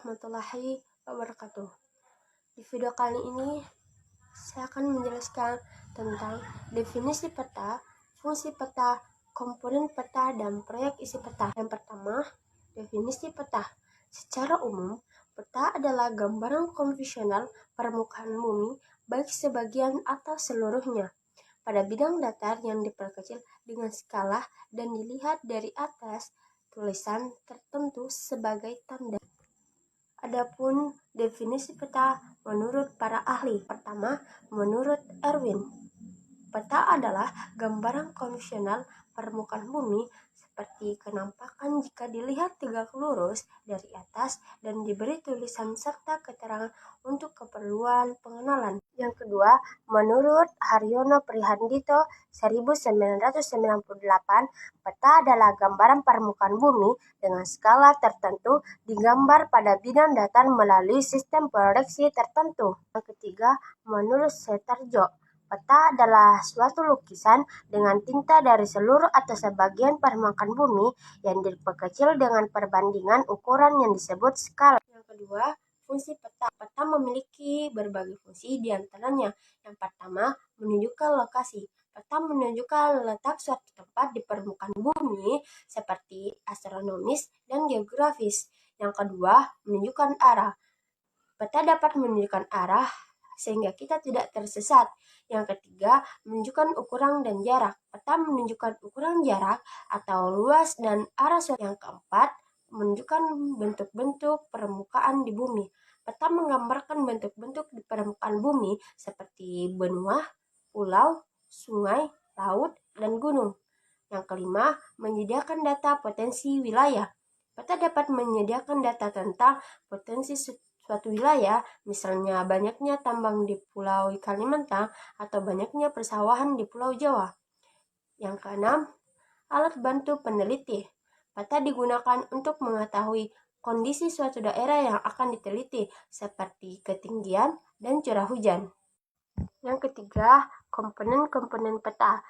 warahmatullahi wabarakatuh. Di video kali ini saya akan menjelaskan tentang definisi peta, fungsi peta, komponen peta, dan proyek isi peta. Yang pertama, definisi peta. Secara umum, peta adalah gambaran konvensional permukaan bumi baik sebagian atau seluruhnya pada bidang datar yang diperkecil dengan skala dan dilihat dari atas tulisan tertentu sebagai tanda. Adapun definisi peta menurut para ahli. Pertama, menurut Erwin, peta adalah gambaran konvensional permukaan bumi seperti kenampakan jika dilihat tegak lurus dari atas dan diberi tulisan serta keterangan untuk keperluan pengenalan. Yang kedua, menurut Haryono Prihandito 1998, peta adalah gambaran permukaan bumi dengan skala tertentu digambar pada bidang datar melalui sistem proyeksi tertentu. Yang ketiga, menurut Setarjo, peta adalah suatu lukisan dengan tinta dari seluruh atau sebagian permukaan bumi yang diperkecil dengan perbandingan ukuran yang disebut skala. Yang kedua, fungsi peta. Peta memiliki berbagai fungsi di antaranya. Yang pertama, menunjukkan lokasi. Peta menunjukkan letak suatu tempat di permukaan bumi seperti astronomis dan geografis. Yang kedua, menunjukkan arah. Peta dapat menunjukkan arah sehingga kita tidak tersesat. Yang ketiga, menunjukkan ukuran dan jarak. Peta menunjukkan ukuran jarak atau luas dan arah suatu. Yang keempat, menunjukkan bentuk-bentuk permukaan di bumi. Peta menggambarkan bentuk-bentuk di permukaan bumi seperti benua, pulau, sungai, laut, dan gunung. Yang kelima, menyediakan data potensi wilayah. Peta dapat menyediakan data tentang potensi suatu wilayah, misalnya banyaknya tambang di Pulau Kalimantan atau banyaknya persawahan di Pulau Jawa. Yang keenam, alat bantu peneliti. Peta digunakan untuk mengetahui kondisi suatu daerah yang akan diteliti, seperti ketinggian dan curah hujan. Yang ketiga, komponen-komponen peta.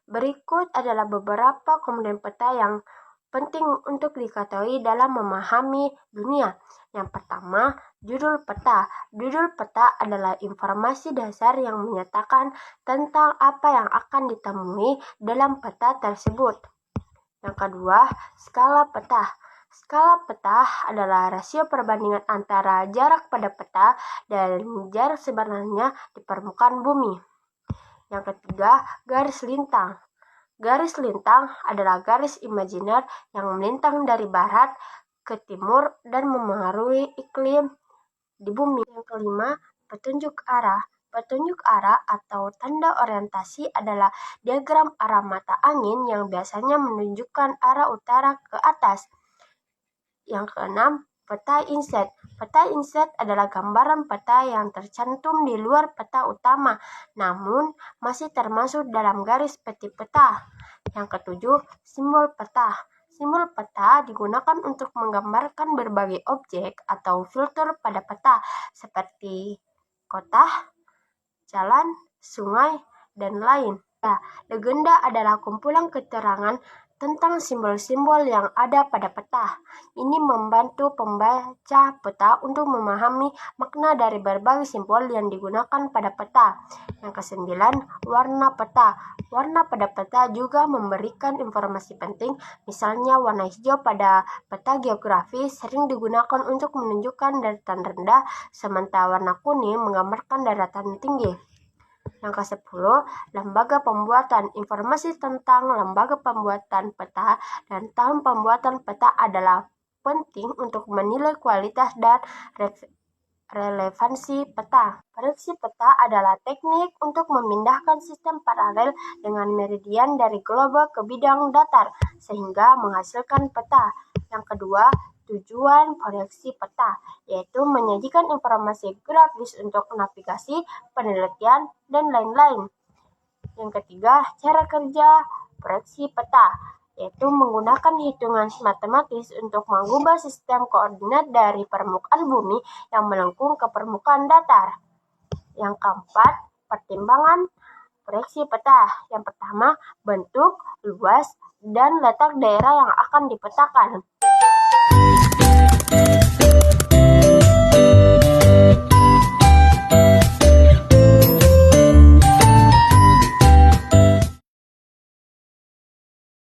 Berikut adalah beberapa komponen peta yang penting untuk diketahui dalam memahami dunia. Yang pertama, judul peta. Judul peta adalah informasi dasar yang menyatakan tentang apa yang akan ditemui dalam peta tersebut. Yang kedua, skala peta. Skala peta adalah rasio perbandingan antara jarak pada peta dan jarak sebenarnya di permukaan bumi. Yang ketiga, garis lintang. Garis lintang adalah garis imajiner yang melintang dari barat ke timur dan memengaruhi iklim di bumi. Yang kelima, petunjuk arah. Petunjuk arah atau tanda orientasi adalah diagram arah mata angin yang biasanya menunjukkan arah utara ke atas. Yang keenam, peta inset. Peta inset adalah gambaran peta yang tercantum di luar peta utama, namun masih termasuk dalam garis peti peta. Yang ketujuh, simbol peta. Simbol peta digunakan untuk menggambarkan berbagai objek atau filter pada peta, seperti kota, jalan, sungai, dan lain. Legenda adalah kumpulan keterangan tentang simbol-simbol yang ada pada peta. Ini membantu pembaca peta untuk memahami makna dari berbagai simbol yang digunakan pada peta. Yang kesembilan, warna peta. Warna pada peta juga memberikan informasi penting, misalnya warna hijau pada peta geografis sering digunakan untuk menunjukkan daratan rendah, sementara warna kuning menggambarkan daratan tinggi. Yang ke-10, lembaga pembuatan. Informasi tentang lembaga pembuatan peta dan tahun pembuatan peta adalah penting untuk menilai kualitas dan relevansi peta. Proyeksi peta adalah teknik untuk memindahkan sistem paralel dengan meridian dari global ke bidang datar, sehingga menghasilkan peta. Yang kedua, tujuan proyeksi peta, yaitu menyajikan informasi grafis untuk navigasi, penelitian, dan lain-lain. Yang ketiga, cara kerja proyeksi peta, yaitu menggunakan hitungan matematis untuk mengubah sistem koordinat dari permukaan bumi yang melengkung ke permukaan datar. Yang keempat, pertimbangan proyeksi peta. Yang pertama, bentuk, luas, dan letak daerah yang akan dipetakan.